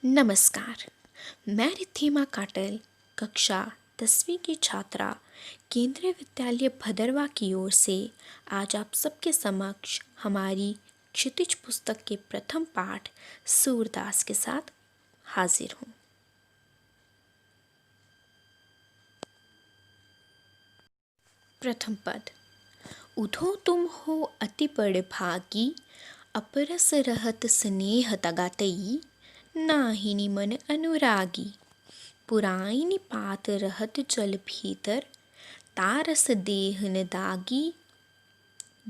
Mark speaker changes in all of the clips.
Speaker 1: नमस्कार। मैं रिद्धिमा काटल, कक्षा 10वीं की छात्रा, केंद्रीय विद्यालय भदरवा की ओर से आज आप सबके समक्ष हमारी क्षितिज पुस्तक के प्रथम पाठ सूरदास के साथ हाजिर हूँ। प्रथम पद। उधो तुम हो अति बड़ भागी, अपरस रहत स्नेह तगातई, नाहिनी मन अनुरागी। पुराइनि पात रहत जल भीतर, तारस देह न दागी।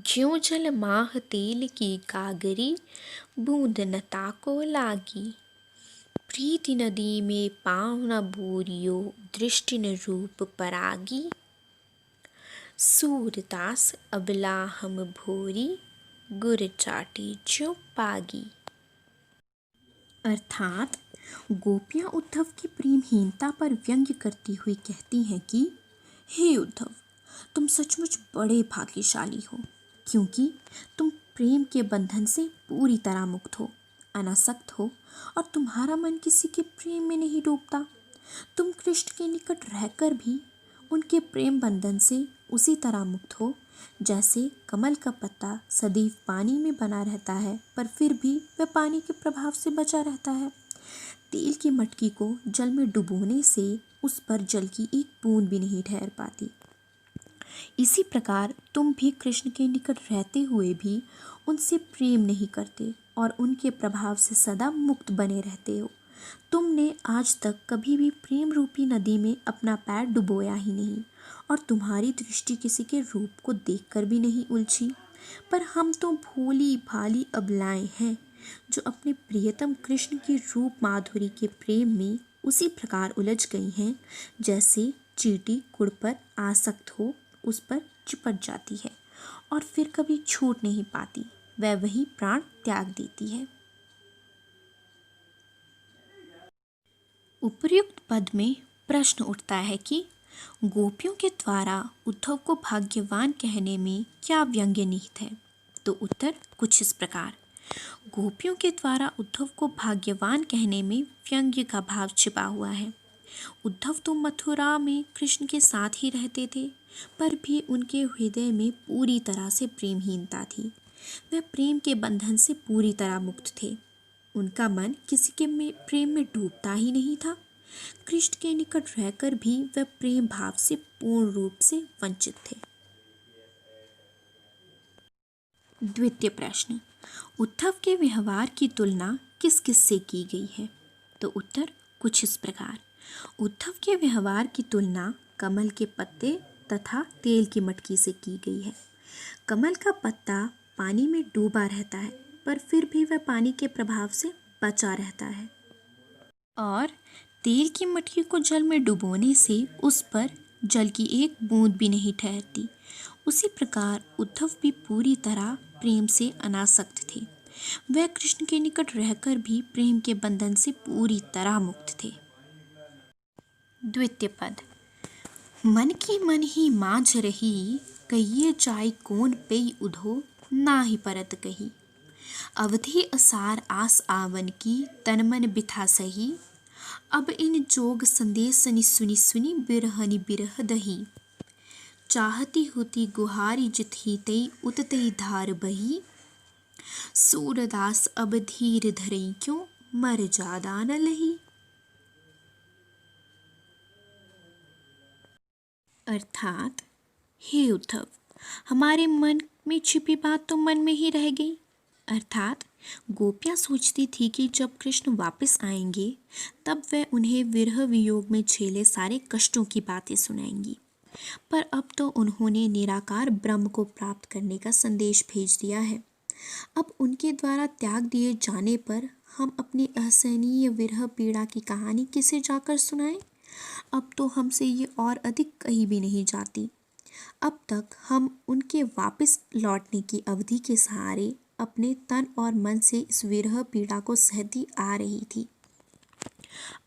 Speaker 1: ज्यों जल माह तेल की गागरी, बूंद न ताको लागी। प्रीति नदी में पाँव न बोरियो, दृष्टि न रूप परागी। सूरदास अबला हम भोरी, गुर चाटी ज्यों पागी। अर्थात गोपियाँ उद्धव की प्रेमहीनता पर व्यंग्य करती हुई कहती हैं कि हे उद्धव, तुम सचमुच बड़े भाग्यशाली हो, क्योंकि तुम प्रेम के बंधन से पूरी तरह मुक्त हो, अनासक्त हो और तुम्हारा मन किसी के प्रेम में नहीं डूबता। तुम कृष्ण के निकट रहकर भी उनके प्रेम बंधन से उसी तरह मुक्त हो जैसे कमल का पत्ता सदैव पानी में बना रहता है, पर फिर भी वह पानी के प्रभाव से बचा रहता है। तेल की मटकी को जल में डुबोने से उस पर जल की एक बूंद भी नहीं ठहर पाती। इसी प्रकार तुम भी कृष्ण के निकट रहते हुए भी उनसे प्रेम नहीं करते और उनके प्रभाव से सदा मुक्त बने रहते हो। तुमने आज तक कभी भी प्रेम रूपी नदी में अपना पैर डुबोया ही नहीं और तुम्हारी दृष्टि किसी के रूप को देखकर भी नहीं उलझी। पर हम तो भोली भाली अबलाएं हैं जो अपने प्रियतम कृष्ण की रूप माधुरी के प्रेम में उसी प्रकार उलझ गई हैं जैसे चींटी गुड़ पर आसक्त हो उस पर चिपट जाती है और फिर कभी छूट नहीं पाती, वह वही प्राण त्याग देती है। उपर्युक्त पद में प्रश्न उठता है कि गोपियों के द्वारा उद्धव को भाग्यवान कहने में क्या व्यंग्य निहित है। तो उत्तर कुछ इस प्रकार। गोपियों के द्वारा उद्धव को भाग्यवान कहने में व्यंग्य का भाव छिपा हुआ है। उद्धव तो मथुरा में कृष्ण के साथ ही रहते थे, पर भी उनके हृदय में पूरी तरह से प्रेमहीनता थी। वह प्रेम के बंधन से पूरी तरह मुक्त थे। उनका मन किसी के प्रेम में डूबता ही नहीं था। कृष्ण के निकट रहकर भी वह प्रेम भाव से पूर्ण रूप से वंचित थे। द्वितीय प्रश्न। उद्धव के व्यवहार की तुलना किस किस से की गई है। तो उत्तर कुछ इस प्रकार। उद्धव के व्यवहार की तुलना कमल के पत्ते तथा तेल की मटकी से की गई है। कमल का पत्ता पानी में डूबा रहता है, पर फिर भी वह पानी के प्रभाव से बचा रहता है और तेल की मटकी को जल में डुबोने से उस पर जल की एक बूंद भी नहीं ठहरती। उसी प्रकार उद्धव भी पूरी तरह प्रेम से अनासक्त थे। वह कृष्ण के निकट रहकर भी प्रेम के बंधन से पूरी तरह मुक्त थे। द्वितीय पद। मन की मन ही मांझ रही, कहिए जाय कौन पेई उधो, ना ही परत कही। अवधि असार आस आवन की, तन मन बिथा सही। अब इन जोग संदेशनि सुनी सुनी, बिरहनि बिरह दही। चाहती होती गुहारी जितही तई, उततई धार बही। सूरदास अब धीर धरई क्यों, मर जादा न लही। अर्थात हे उद्धव, हमारे मन में छिपी बात तो मन में ही रह गई। अर्थात गोपियाँ सोचती थी कि जब कृष्ण वापस आएंगे तब वह उन्हें विरह वियोग में झेले सारे कष्टों की बातें सुनाएंगी, पर अब तो उन्होंने निराकार ब्रह्म को प्राप्त करने का संदेश भेज दिया है। अब उनके द्वारा त्याग दिए जाने पर हम अपनी असहनीय विरह पीड़ा की कहानी किसे जाकर सुनाएं। अब तो हमसे ये और अधिक कही भी नहीं जाती। अब तक हम उनके वापस लौटने की अवधि के सहारे अपने तन और मन से इस विरह पीड़ा को सहती आ रही थी।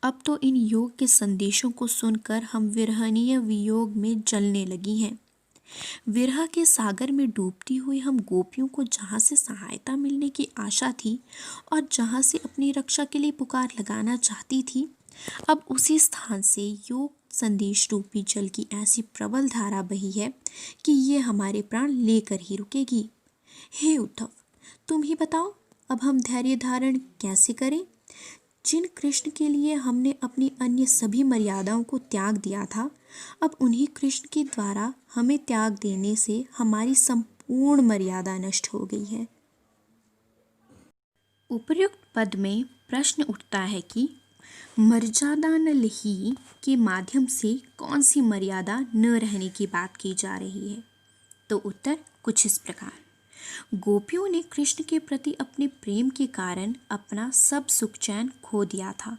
Speaker 1: अब तो इन योग के संदेशों को सुनकर हम विरहनीय वियोग में जलने लगी हैं। विरह के सागर में डूबती हुई हम गोपियों को जहाँ से सहायता मिलने की आशा थी और जहाँ से अपनी रक्षा के लिए पुकार लगाना चाहती थी, अब उसी स्थान से योग संदेश रूपी जल की ऐसी प्रबल धारा बही है कि ये हमारे प्राण लेकर ही रुकेगी। हे उद्धव, तुम ही बताओ, अब हम धैर्य धारण कैसे करें? जिन कृष्ण के लिए हमने अपनी अन्य सभी मर्यादाओं को त्याग दिया था, अब उन्हीं कृष्ण के द्वारा हमें त्याग देने से हमारी संपूर्ण मर्यादा नष्ट हो गई है। उपर्युक्त पद में प्रश्न उठता है कि मर्यादा न लही के माध्यम से कौन सी मर्यादा न रहने की बात की जा रही है? तो उत्तर कुछ इस प्रकार। गोपियों ने कृष्ण के प्रति अपने प्रेम के कारण अपना सब सुख चैन खो दिया था।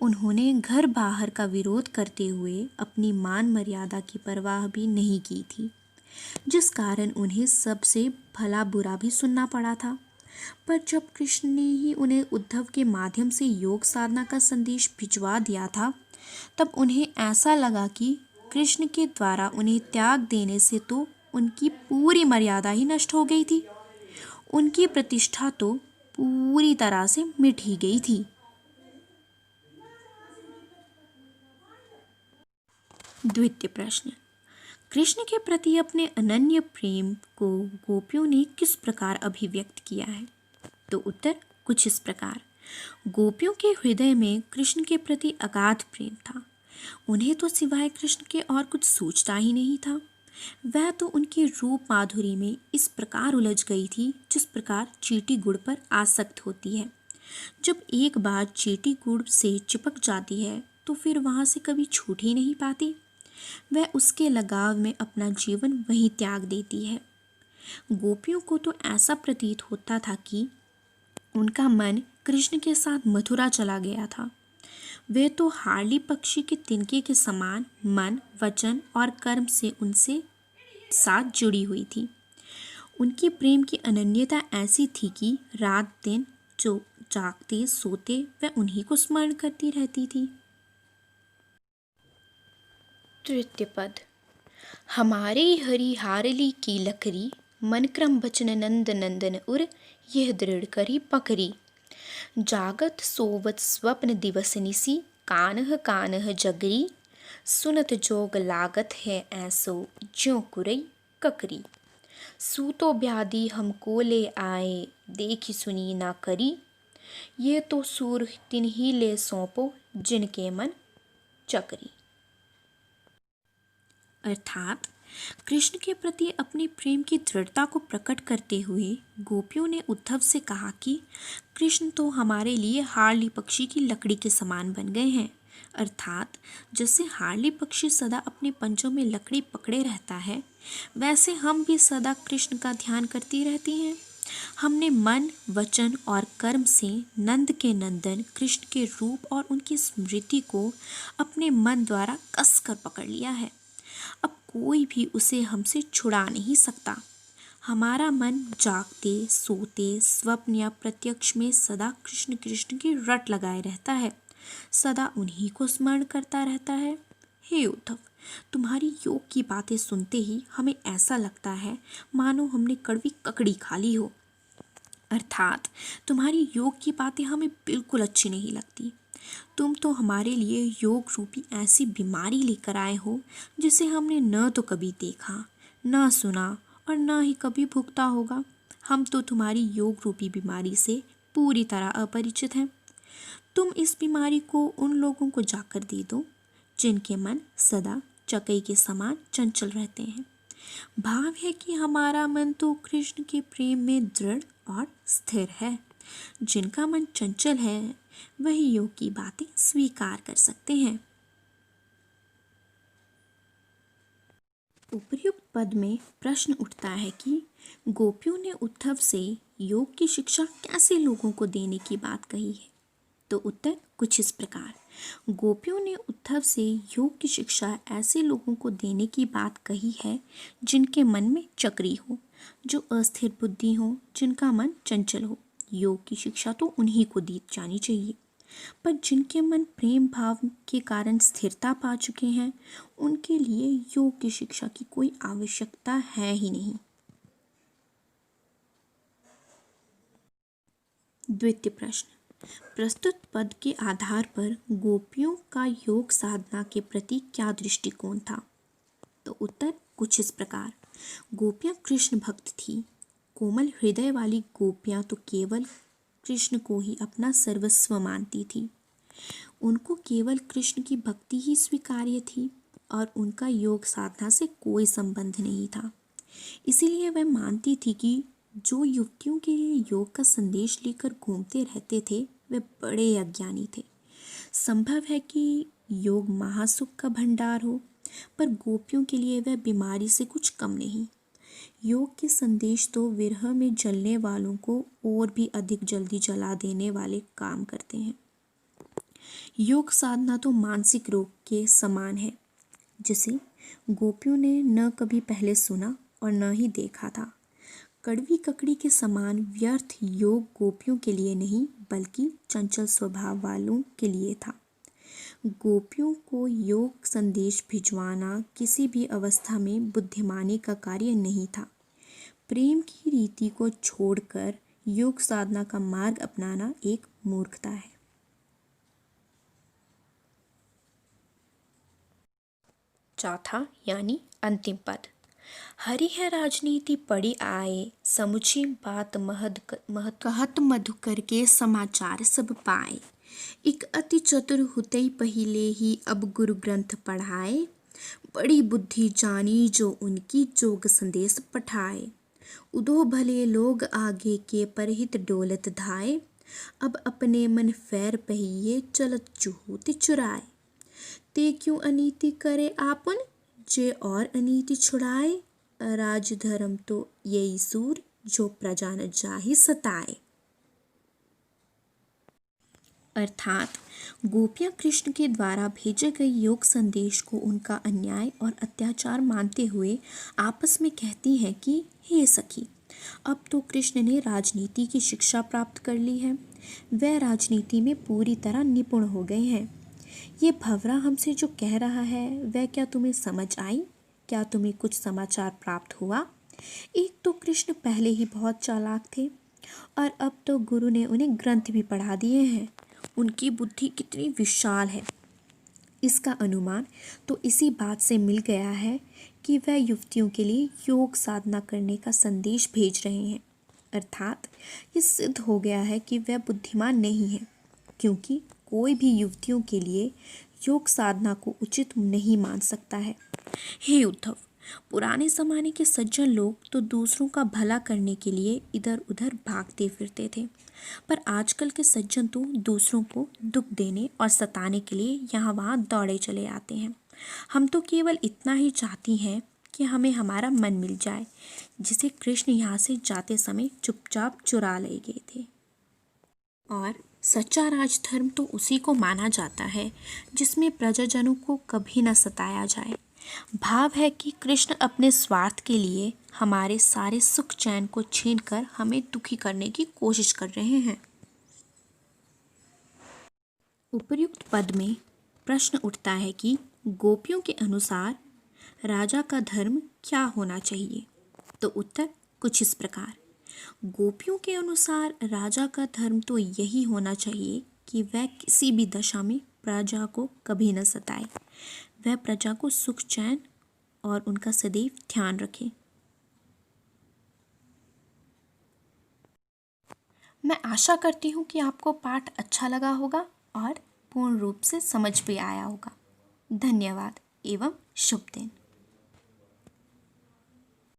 Speaker 1: उन्होंने घर बाहर का विरोध करते हुए अपनी मान मर्यादा की परवाह भी नहीं की थी, जिस कारण उन्हें सबसे भला बुरा भी सुनना पड़ा था। पर जब कृष्ण ने ही उन्हें उद्धव के माध्यम से योग साधना का संदेश भिजवा दिया था, तब उन्हें ऐसा लगा कि कृष्ण के द्वारा उन्हें त्याग देने से तो उनकी पूरी मर्यादा ही नष्ट हो गई थी। उनकी प्रतिष्ठा तो पूरी तरह से मिट ही गई थी। द्वितीय प्रश्न, कृष्ण के प्रति अपने अनन्य प्रेम को गोपियों ने किस प्रकार अभिव्यक्त किया है? तो उत्तर कुछ इस प्रकार। गोपियों के हृदय में कृष्ण के प्रति अगाध प्रेम था। उन्हें तो सिवाय कृष्ण के और कुछ सोचता ही नहीं था। वह तो उनके रूप माधुरी में इस प्रकार उलझ गई थी जिस प्रकार चींटी गुड़ पर आसक्त होती है। जब एक बार चींटी गुड़ से चिपक जाती है तो फिर वहाँ से कभी छूट ही नहीं पाती। वह उसके लगाव में अपना जीवन वहीं त्याग देती है। गोपियों को तो ऐसा प्रतीत होता था कि उनका मन कृष्ण के साथ मथुरा चला गया था। वे तो हार्ली पक्षी के तिनके के समान मन, वचन और कर्म से उनसे साथ जुड़ी हुई थी। उनकी प्रेम की अनन्यता ऐसी थी कि रात दिन जो जागते सोते वह उन्हीं को स्मरण करती रहती थी। तृतीय पद, हमारे हरि हारली की लकरी, मन क्रम बचन नंद नंदन उर, यह दृढ़ करी पकरी। जागत सोवत स्वप्न दिवस निसी, कानह कानह जगरी। सुनत जोग लागत है ऐसो, ज्यों कुरई ककरी। सूतो ब्याधि हमको ले आए, देखी सुनी ना करी। ये तो सूर तिन्ही ले सौंपो, जिनके मन चकरी। अर्थात कृष्ण के प्रति अपने प्रेम की दृढ़ता को प्रकट करते हुए गोपियों ने उद्धव से कहा कि कृष्ण तो हमारे लिए हार्ली पक्षी की लकड़ी के समान बन गए हैं। अर्थात जैसे हार्ली पक्षी सदा अपने पंजों में लकड़ी पकड़े रहता है, वैसे हम भी सदा कृष्ण का ध्यान करती रहती हैं। हमने मन, वचन और कर्म से नंद के नंदन कृष्ण के रूप और उनकी स्मृति को अपने मन द्वारा कसकर पकड़ लिया है। अब कोई भी उसे हमसे छुड़ा नहीं सकता। हमारा मन जागते सोते स्वप्न या प्रत्यक्ष में सदा कृष्ण कृष्ण की रट लगाए रहता है, सदा उन्हीं को स्मरण करता रहता है। हे उद्धव, तुम्हारी योग की बातें सुनते ही हमें ऐसा लगता है मानो हमने कड़वी ककड़ी खा ली हो। अर्थात तुम्हारी योग की बातें हमें बिल्कुल अच्छी नहीं लगती। तुम तो हमारे लिए योग रूपी ऐसी बीमारी लेकर आए हो जिसे हमने न तो कभी देखा, न सुना और न ही कभी भुगता होगा। हम तो तुम्हारी योग रूपी बीमारी से पूरी तरह अपरिचित हैं। तुम इस बीमारी को उन लोगों को जाकर दे दो जिनके मन सदा चकई के समान चंचल रहते हैं। भाव है कि हमारा मन तो कृष्ण के प्रेम में दृढ़ और स्थिर है। जिनका मन चंचल है वही योग की बातें स्वीकार कर सकते हैं। उपर्युक्त पद में प्रश्न उठता है कि गोपियों ने उद्धव से योग की शिक्षा कैसे लोगों को देने की बात कही है। तो उत्तर कुछ इस प्रकार। गोपियों ने उद्धव से योग की शिक्षा ऐसे लोगों को देने की बात कही है जिनके मन में चक्री हो, जो अस्थिर बुद्धि हो, जिनका मन चंचल हो। योग की शिक्षा तो उन्हीं को दी जानी चाहिए। पर जिनके मन प्रेम भाव के कारण स्थिरता पा चुके हैं, उनके लिए योग की शिक्षा की कोई आवश्यकता है ही नहीं। द्वितीय प्रश्न, प्रस्तुत पद के आधार पर गोपियों का योग साधना के प्रति क्या दृष्टिकोण था? तो उत्तर कुछ इस प्रकार। गोपियाँ कृष्ण भक्त थी। कोमल हृदय वाली गोपियाँ तो केवल कृष्ण को ही अपना सर्वस्व मानती थी। उनको केवल कृष्ण की भक्ति ही स्वीकार्य थी और उनका योग साधना से कोई संबंध नहीं था। इसीलिए वह मानती थी कि जो युवतियों के लिए योग का संदेश लेकर घूमते रहते थे, वे बड़े अज्ञानी थे। संभव है कि योग महासुख का भंडार हो, पर गोपियों के लिए वह बीमारी से कुछ कम नहीं। योग के संदेश तो विरह में जलने वालों को और भी अधिक जल्दी जला देने वाले काम करते हैं। योग साधना तो मानसिक रोग के समान है, जिसे गोपियों ने न कभी पहले सुना और न ही देखा था। कड़वी ककड़ी के समान व्यर्थ योग गोपियों के लिए नहीं, बल्कि चंचल स्वभाव वालों के लिए था। गोपियों को योग संदेश भिजवाना किसी भी अवस्था में बुद्धिमानी का कार्य नहीं था। प्रेम की रीति को छोड़कर योग साधना का मार्ग अपनाना एक मूर्खता है। चौथा यानी अंतिम पद, हरि है राजनीति पड़ी आए, समुची बात महद कहत मधुकर के समाचार सब पाए। एक अति चतुर हुतई पहिले ही अब गुरु ग्रंथ पढ़ाए, बड़ी बुद्धि जानी जो उनकी जोग संदेश पठाए। उदो भले लोग आगे के परहित डोलत धाए, अब अपने मन फैर पहिए चलत चुहूति चुराए। ते क्यों अनीति करे आपन, जे और अनीति छुड़ाए। राज धर्म तो यही सूर, जो प्रजा न जाहि सताए। अर्थात गोपियाँ कृष्ण के द्वारा भेजे गए योग संदेश को उनका अन्याय और अत्याचार मानते हुए आपस में कहती हैं कि हे सखी, अब तो कृष्ण ने राजनीति की शिक्षा प्राप्त कर ली है, वह राजनीति में पूरी तरह निपुण हो गए हैं। ये भंवरा हमसे जो कह रहा है, वह क्या तुम्हें समझ आई? क्या तुम्हें कुछ समाचार प्राप्त हुआ? एक तो कृष्ण पहले ही बहुत चालाक थे और अब तो गुरु ने उन्हें ग्रंथ भी पढ़ा दिए हैं। उनकी बुद्धि कितनी विशाल है, इसका अनुमान तो इसी बात से मिल गया है कि वह युवतियों के लिए योग साधना करने का संदेश भेज रहे हैं। अर्थात ये सिद्ध हो गया है कि वह बुद्धिमान नहीं है, क्योंकि कोई भी युवतियों के लिए योग साधना को उचित नहीं मान सकता है। हे उद्धव, पुराने ज़माने के सज्जन लोग तो दूसरों का भला करने के लिए इधर उधर भागते फिरते थे, पर आजकल के सज्जन तो दूसरों को दुख देने और सताने के लिए यहाँ वहाँ दौड़े चले आते हैं। हम तो केवल इतना ही चाहती हैं कि हमें हमारा मन मिल जाए, जिसे कृष्ण यहाँ से जाते समय चुपचाप चुरा ले गए थे। और सच्चा राजधर्म तो उसी को माना जाता है जिसमें प्रजाजनों को कभी न सताया जाए। भाव है कि कृष्ण अपने स्वार्थ के लिए हमारे सारे सुख चैन को छीनकर हमें दुखी करने की कोशिश कर रहे हैं। उपर्युक्त पद में प्रश्न उठता है कि गोपियों के अनुसार राजा का धर्म क्या होना चाहिए? तो उत्तर कुछ इस प्रकार। गोपियों के अनुसार राजा का धर्म तो यही होना चाहिए कि वह किसी भी दशा में प्रजा को कभी न सताए, वह प्रजा को सुख चैन और उनका सदैव ध्यान रखे। मैं आशा करती हूँ कि आपको पाठ अच्छा लगा होगा और पूर्ण रूप से समझ भी आया होगा। धन्यवाद एवं शुभ दिन।